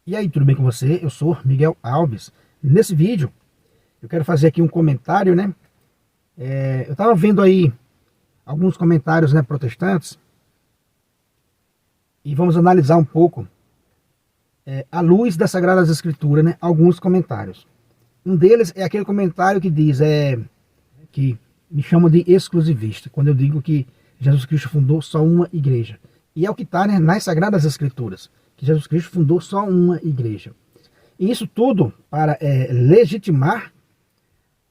E aí, tudo bem com você? Eu sou Miguel Alves. Nesse vídeo, eu quero fazer aqui um comentário, né? Eu estava vendo aí alguns comentários, né, protestantes, e vamos analisar um pouco, à luz das Sagradas Escrituras, né, alguns comentários. Um deles é aquele comentário que diz, que me chamam de exclusivista, quando eu digo que Jesus Cristo fundou só uma igreja. E é o que está, né, nas Sagradas Escrituras, que Jesus Cristo fundou só uma igreja. E isso tudo para legitimar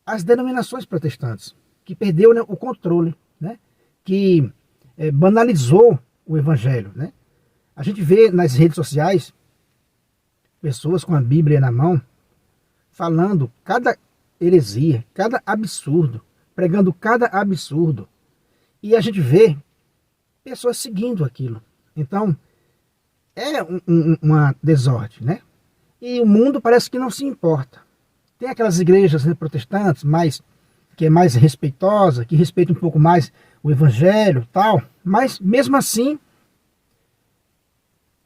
as denominações protestantes, que perdeu, né, o controle, né, que banalizou o evangelho. Né? A gente vê nas redes sociais pessoas com a Bíblia na mão, falando cada heresia, cada absurdo, pregando cada absurdo. E a gente vê pessoas seguindo aquilo. Então, é uma desordem, né? E o mundo parece que não se importa. Tem aquelas igrejas, né, protestantes, que é mais respeitosa, que respeita um pouco mais o evangelho, tal, mas mesmo assim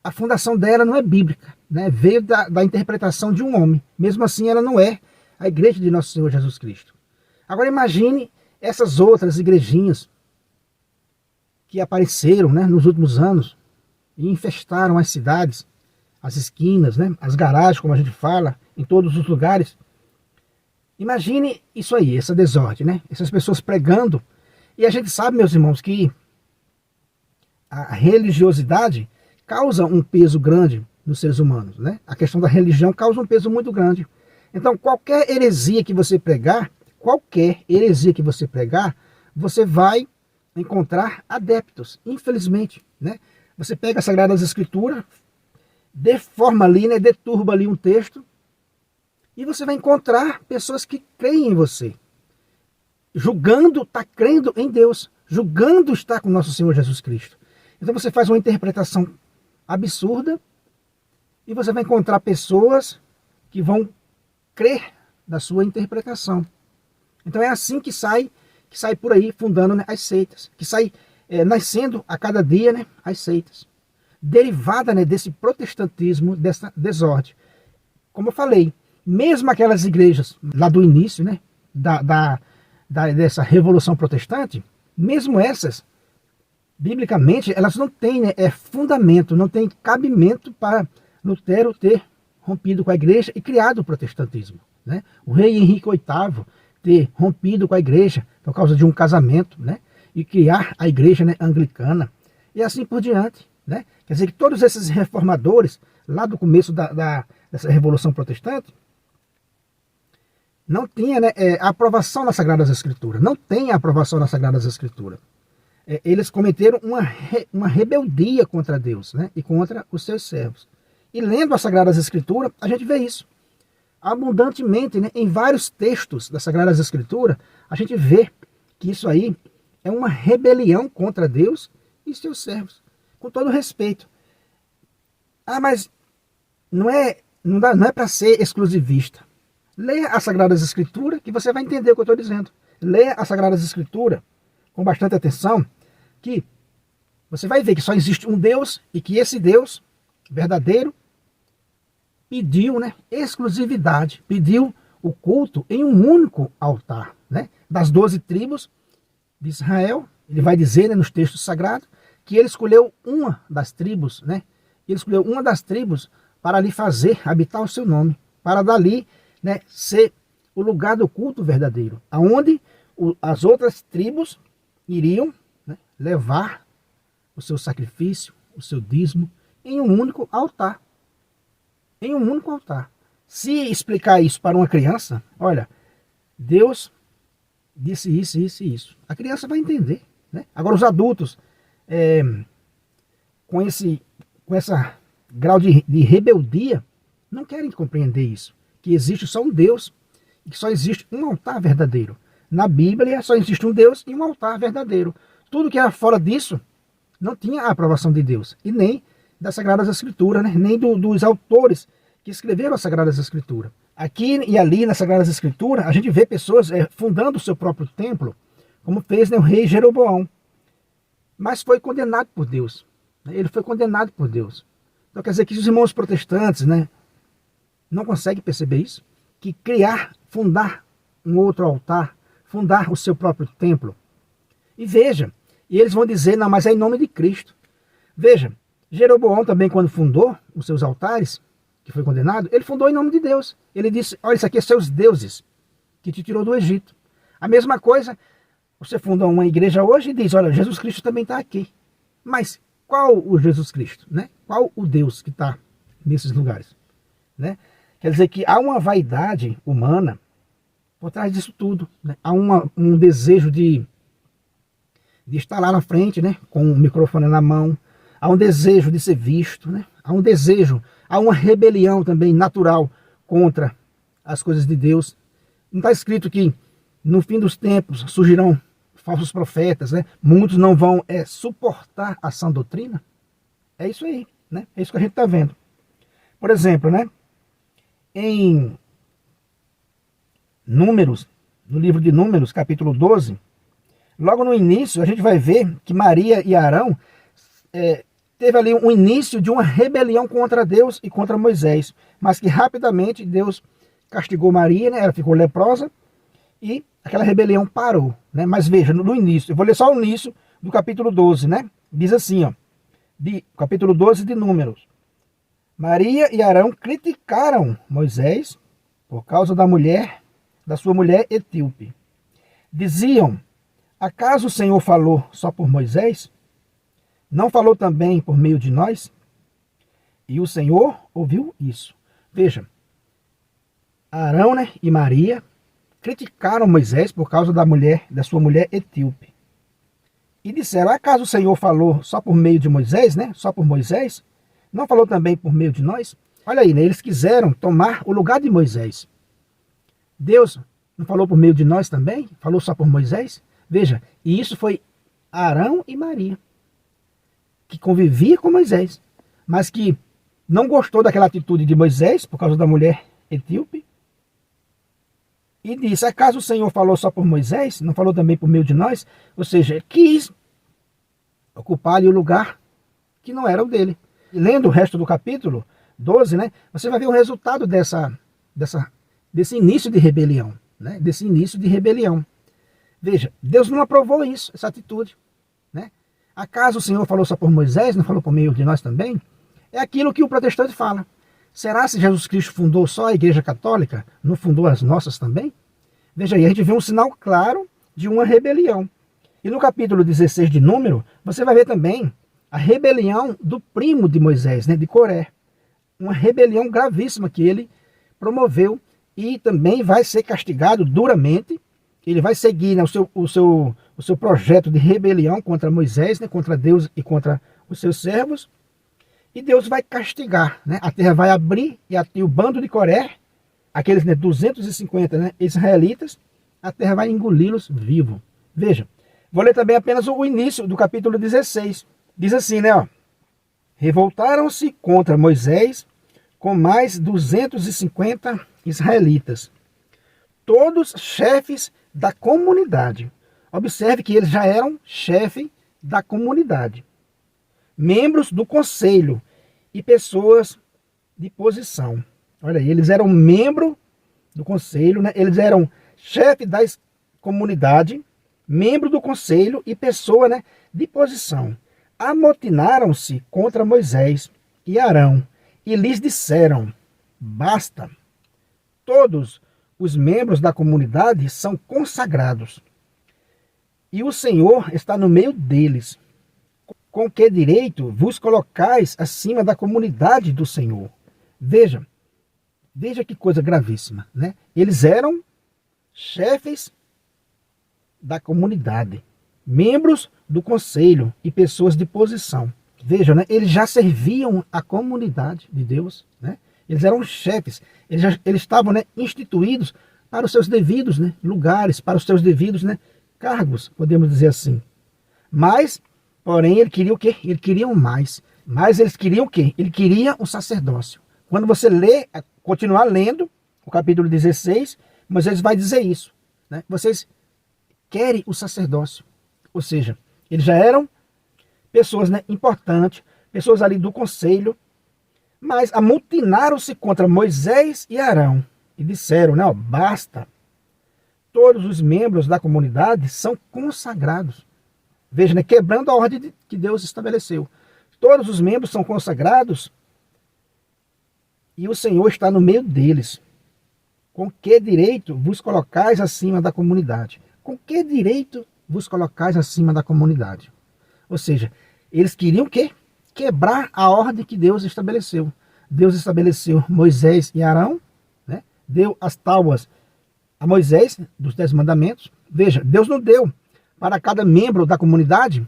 a fundação dela não é bíblica, né? Veio da interpretação de um homem. Mesmo assim ela não é a igreja de nosso Senhor Jesus Cristo. Agora imagine essas outras igrejinhas que apareceram, né, nos últimos anos e infestaram as cidades, as esquinas, né, as garagens, como a gente fala, em todos os lugares. Imagine isso aí, essa desordem, né? Essas pessoas pregando. E a gente sabe, meus irmãos, que a religiosidade causa um peso grande nos seres humanos, né? A questão da religião causa um peso muito grande. Então, qualquer heresia que você pregar, você vai encontrar adeptos, infelizmente, né? Você pega as Sagradas Escrituras, deforma ali, né? Deturba ali um texto, e você vai encontrar pessoas que creem em você, julgando estar crendo em Deus, julgando estar com nosso Senhor Jesus Cristo. Então você faz uma interpretação absurda e você vai encontrar pessoas que vão crer da sua interpretação. Então é assim que sai por aí fundando, né, as seitas, que sai nascendo a cada dia, né, as seitas, derivada, né, desse protestantismo, dessa desordem. Como eu falei, mesmo aquelas igrejas lá do início, né, dessa revolução protestante, mesmo essas, biblicamente, elas não têm, né, fundamento, não tem cabimento para Lutero ter rompido com a igreja e criado o protestantismo. Né? O rei Henrique VIII ter rompido com a igreja por causa de um casamento, né, e criar a igreja, né, anglicana, e assim por diante. Né? Quer dizer que todos esses reformadores, lá do começo dessa revolução protestante, não tinha, né, a aprovação nas Sagradas Escrituras, não tem a aprovação nas Sagradas Escrituras. Eles cometeram uma rebeldia contra Deus, né, e contra os seus servos. E lendo as Sagradas Escrituras, a gente vê isso abundantemente, né, em vários textos das Sagradas Escrituras, a gente vê que isso aí é uma rebelião contra Deus e seus servos, com todo respeito. Ah, mas não é para ser exclusivista. Leia as Sagradas Escrituras que você vai entender o que eu estou dizendo. Leia as Sagradas Escrituras com bastante atenção, que você vai ver que só existe um Deus e que esse Deus verdadeiro pediu, né, exclusividade, pediu o culto em um único altar. Né? Das 12 tribos de Israel, ele vai dizer, né, nos textos sagrados, que ele escolheu uma das tribos, né? Ele escolheu uma das tribos para ali habitar o seu nome, para dali, né, ser o lugar do culto verdadeiro, aonde as outras tribos iriam, né, levar o seu sacrifício, o seu dízimo, em um único altar. Em um único altar. Se explicar isso para uma criança, olha, Deus disse isso, isso e isso. A criança vai entender. Né? Agora os adultos, com esse grau de rebeldia, não querem compreender isso. Que existe só um Deus e que só existe um altar verdadeiro. Na Bíblia só existe um Deus e um altar verdadeiro. Tudo que era fora disso não tinha a aprovação de Deus. E nem das Sagradas Escrituras, né? Nem dos autores que escreveram as Sagradas Escrituras. Aqui e ali nas Sagradas Escrituras, a gente vê pessoas fundando o seu próprio templo, como fez, né, o rei Jeroboão. Mas foi condenado por Deus. Ele foi condenado por Deus. Então quer dizer que os irmãos protestantes, né, não conseguem perceber isso, que criar, fundar um outro altar, fundar o seu próprio templo. E veja, e eles vão dizer, não, mas é em nome de Cristo. Veja, Jeroboão também, quando fundou os seus altares, que foi condenado, ele fundou em nome de Deus. Ele disse, olha, isso aqui são os deuses que te tirou do Egito. A mesma coisa, você funda uma igreja hoje e diz, olha, Jesus Cristo também está aqui. Mas qual o Jesus Cristo? Né? Qual o Deus que está nesses lugares? Né? Quer dizer que há uma vaidade humana por trás disso tudo. Né? Há um desejo de estar lá na frente, né? Com o microfone na mão. Há um desejo de ser visto. Né? Há um desejo, há uma rebelião também natural contra as coisas de Deus. Não está escrito que no fim dos tempos surgirão falsos profetas, né? Muitos não vão suportar a sã doutrina. É isso aí, né? É isso que a gente está vendo. Por exemplo, né? Em Números, no livro de Números, capítulo 12, logo no início a gente vai ver que Maria e Arão teve ali um início de uma rebelião contra Deus e contra Moisés, mas que rapidamente Deus castigou Maria, né? Ela ficou leprosa e aquela rebelião parou, né? Mas veja, no início, eu vou ler só o início do capítulo 12, né? Diz assim, ó, capítulo 12 de Números. Maria e Arão criticaram Moisés por causa da sua mulher etíope. Diziam, acaso o Senhor falou só por Moisés? Não falou também por meio de nós? E o Senhor ouviu isso. Veja, Arão, né, e Maria criticaram Moisés por causa da sua mulher etíope. E disseram, acaso o Senhor falou só por meio de Moisés, né? Só por Moisés? Não falou também por meio de nós? Olha aí, né? Eles quiseram tomar o lugar de Moisés. Deus não falou por meio de nós também? Falou só por Moisés? Veja, e isso foi Arão e Maria, que convivia com Moisés, mas que não gostou daquela atitude de Moisés por causa da mulher etíope. E disse, acaso o Senhor falou só por Moisés? Não falou também por meio de nós? Ou seja, quis ocupar ali o lugar que não era o dele. E lendo o resto do capítulo 12, né, você vai ver o resultado desse início de rebelião. Né, desse início de rebelião. Veja, Deus não aprovou isso, essa atitude. Né? Acaso o Senhor falou só por Moisés? Não falou por meio de nós também? É aquilo que o protestante fala. Será se Jesus Cristo fundou só a Igreja Católica? Não fundou as nossas também? Veja aí, a gente vê um sinal claro de uma rebelião. E no capítulo 16 de Número, você vai ver também a rebelião do primo de Moisés, né, de Coré. Uma rebelião gravíssima que ele promoveu e também vai ser castigado duramente. Ele vai seguir, né, o seu projeto de rebelião contra Moisés, né, contra Deus e contra os seus servos. E Deus vai castigar, né? A terra vai abrir e o bando de Coré, aqueles, né, 250, né, israelitas, a terra vai engoli-los vivo. Veja, vou ler também apenas o início do capítulo 16. Diz assim, né? Ó, revoltaram-se contra Moisés com mais 250 israelitas, todos chefes da comunidade. Observe que eles já eram chefe da comunidade. Membros do conselho e pessoas de posição. Olha aí, eles eram membro do conselho, né? Eles eram chefe da comunidade, membro do conselho e pessoa, né, de posição. Amotinaram-se contra Moisés e Arão e lhes disseram, basta, todos os membros da comunidade são consagrados e o Senhor está no meio deles. Com que direito vos colocais acima da comunidade do Senhor? Veja que coisa gravíssima, né? Eles eram chefes da comunidade, membros do conselho e pessoas de posição. Veja, né? Eles já serviam a comunidade de Deus, né? Eles eram chefes, eles estavam, né, instituídos para os seus devidos, né, lugares, para os seus devidos, né, cargos, podemos dizer assim. Mas porém, ele queria o quê? Ele queria mais. Mas eles queriam o quê? Ele queria o sacerdócio. Quando você lê, continuar lendo o capítulo 16, Moisés vai dizer isso. Né? Vocês querem o sacerdócio. Ou seja, eles já eram pessoas, né, importantes, pessoas ali do conselho, Mas amotinaram-se contra Moisés e Arão e disseram, né, ó, basta, todos os membros da comunidade são consagrados. Veja, né, quebrando a ordem que Deus estabeleceu. Todos os membros são consagrados e o Senhor está no meio deles. Com que direito vos colocais acima da comunidade? Com que direito vos colocais acima da comunidade? Ou seja, eles queriam o quê? Quebrar a ordem que Deus estabeleceu. Deus estabeleceu Moisés e Arão, né? Deu as tábuas a Moisés dos 10 mandamentos. Veja, Deus não deu para cada membro da comunidade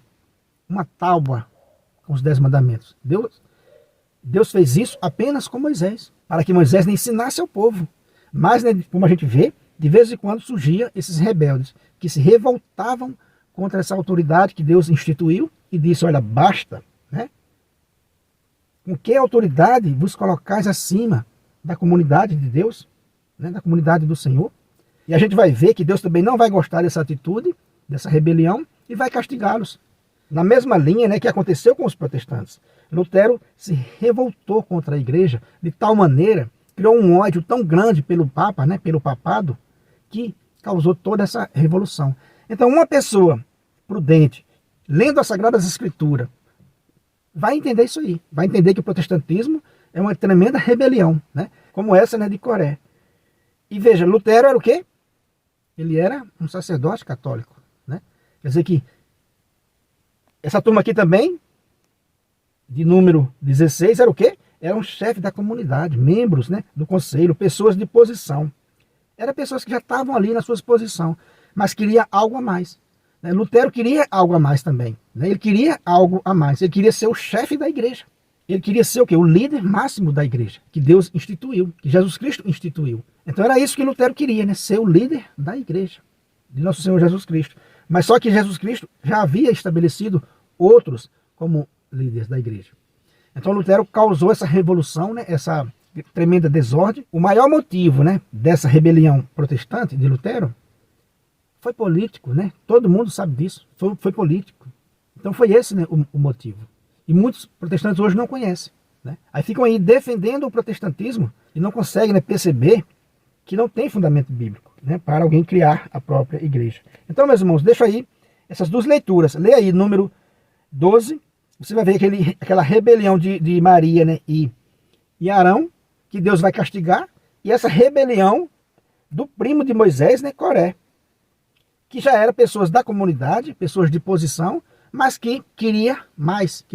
uma tábua com os 10 mandamentos. Deus fez isso apenas com Moisés, para que Moisés lhe ensinasse ao povo. Mas, né, como a gente vê, de vez em quando surgia esses rebeldes que se revoltavam contra essa autoridade que Deus instituiu e disse, olha, basta, né? Com que autoridade vos colocais acima da comunidade de Deus, né, da comunidade do Senhor? E a gente vai ver que Deus também não vai gostar dessa atitude, dessa rebelião, e vai castigá-los. Na mesma linha, né, que aconteceu com os protestantes. Lutero se revoltou contra a igreja de tal maneira, criou um ódio tão grande pelo Papa, né, pelo papado, que causou toda essa revolução. Então, uma pessoa prudente, lendo as Sagradas Escrituras, vai entender isso aí. Vai entender que o protestantismo é uma tremenda rebelião, né, como essa, né, de Coré. E veja, Lutero era o quê? Ele era um sacerdote católico, né? Quer dizer que essa turma aqui também, de número 16, era o quê? Era um chefe da comunidade, membros, né, do conselho, pessoas de posição. Eram pessoas que já estavam ali na sua posição, mas queria algo a mais. Né? Lutero queria algo a mais também. Né? Ele queria algo a mais. Ele queria ser o chefe da igreja. Ele queria ser o quê? O líder máximo da igreja, que Deus instituiu, que Jesus Cristo instituiu. Então era isso que Lutero queria, né? Ser o líder da igreja, de nosso Senhor Jesus Cristo. Mas só que Jesus Cristo já havia estabelecido outros como líderes da igreja. Então Lutero causou essa revolução, né? Essa tremenda desordem. O maior motivo, né, dessa rebelião protestante de Lutero foi político, né? Todo mundo sabe disso. Foi político. Então foi esse, né, o motivo. E muitos protestantes hoje não conhecem. Né? Aí ficam aí defendendo o protestantismo e não conseguem, né, perceber que não tem fundamento bíblico, né, para alguém criar a própria igreja. Então, meus irmãos, deixa aí essas duas leituras. Leia aí número 12. Você vai ver aquela rebelião de Maria, né, e Arão, que Deus vai castigar. E essa rebelião do primo de Moisés, né, Coré, que já era pessoas da comunidade, pessoas de posição, mas que queria mais,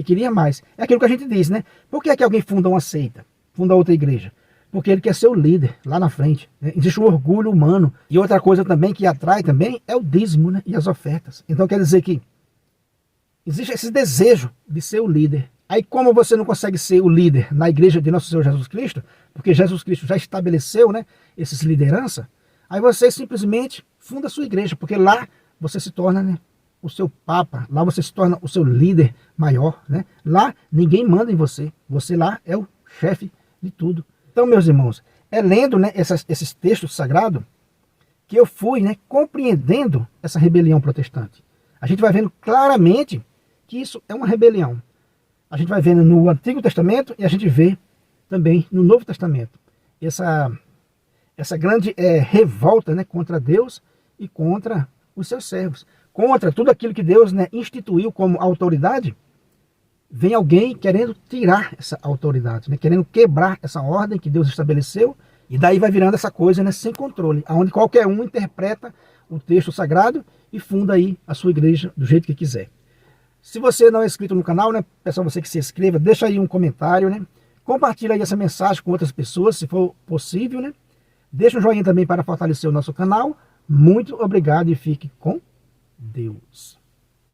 É aquilo que a gente diz, né? Por que é que alguém funda uma seita, funda outra igreja? Porque ele quer ser o líder lá na frente. Né? Existe um orgulho humano. E outra coisa também que atrai também é o dízimo, né, e as ofertas. Então quer dizer que existe esse desejo de ser o líder. Aí como você não consegue ser o líder na igreja de nosso Senhor Jesus Cristo, porque Jesus Cristo já estabeleceu, né, essas lideranças, aí você simplesmente funda a sua igreja, porque lá você se torna, né, o seu papa, lá você se torna o seu líder maior, né? Lá ninguém manda em você, você lá é o chefe de tudo. Então, meus irmãos, é lendo, né, esses textos sagrados que eu fui, né, compreendendo essa rebelião protestante. A gente vai vendo claramente que isso é uma rebelião. A gente vai vendo no Antigo Testamento e a gente vê também no Novo Testamento essa grande revolta, né, contra Deus e contra os seus servos. Contra tudo aquilo que Deus, né, instituiu como autoridade, vem alguém querendo tirar essa autoridade, né, querendo quebrar essa ordem que Deus estabeleceu, e daí vai virando essa coisa, né, sem controle, onde qualquer um interpreta o texto sagrado e funda aí a sua igreja do jeito que quiser. Se você não é inscrito no canal, né, peço a você que se inscreva, deixa aí um comentário, né, compartilha aí essa mensagem com outras pessoas, se for possível, né, deixa um joinha também para fortalecer o nosso canal. Muito obrigado e fique com Deus.